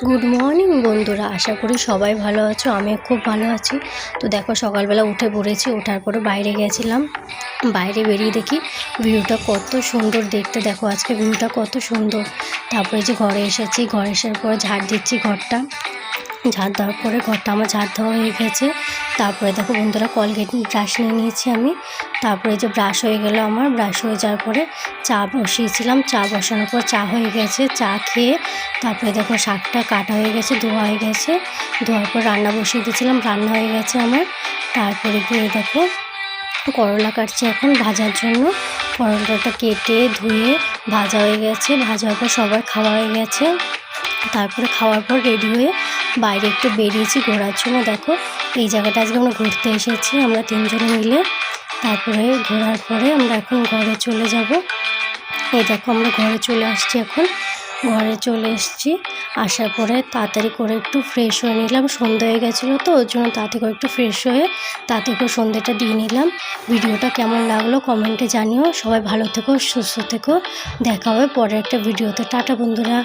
Good morning বন্ধুরা, আশা করি সবাই ভালো আছো। আমি খুব ভালো আছি। তো দেখো, সকালবেলা উঠে পড়েছি। ওঠার পরে বাইরে গেছিলাম। বাইরে বেরিয়ে দেখি ভিউটা কত সুন্দর দেখতে। দেখো আজকে ভিউটা কত সুন্দর। তারপরে যে ঘরে এসেছি, ঘরে আসার পরে ঝাড় দিচ্ছি ঘরটা। ঝাড় দেওয়ার পরে ঘরটা আমার ঝাড় দেওয়া হয়ে গেছে। তারপরে দেখো বন্ধুরা, কলগেট ব্রাশ নিয়ে নিয়েছি আমি। তারপরে যে ব্রাশ হয়ে গেল আমার, ব্রাশ হয়ে যাওয়ার পরে চা বসিয়েছিলাম। চা বসানোর পর চা হয়ে গেছে। চা খেয়ে তারপরে দেখো শাকটা কাটা হয়ে গেছে, ধোয়া হয়ে গেছে। ধোয়ার পর রান্না বসিয়ে দিয়েছিলাম, রান্না হয়ে গেছে আমার। তারপরে গিয়ে দেখো করলা কাটছি এখন ভাজার জন্য। করলাটা কেটে ধুয়ে ভাজা হয়ে গেছে। ভাজার পর সবার খাওয়া হয়ে গেছে। তারপরে খাওয়ার পর রেডি হয়ে বাইরে একটু বেরিয়েছি ঘোরার জন্য। দেখো এই জায়গাটা আজকে আমরা ঘুরতে এসেছি, আমরা তিনজনে মিলে। তারপরে ঘোরার পরে আমরা এখন ঘরে চলে যাব। এই দেখো আমরা ঘরে চলে আসছি এখন। ঘরে চলে এসেছি। আসার পরে তাড়াতাড়ি করে একটু ফ্রেশ হয়ে নিলাম। সন্ধ্যা হয়ে গেছিলো, তো ওর জন্য তাড়াতাড়ি করে একটু ফ্রেশ হয়ে তাড়াতাড়ি করে সন্ধ্যাটা দিয়ে নিলাম। ভিডিওটা কেমন লাগলো কমেন্টে জানিও। সবাই ভালো থেকো, সুস্থ থেকো। দেখা হবে পরের একটা ভিডিওতে। টাটা বন্ধুরা।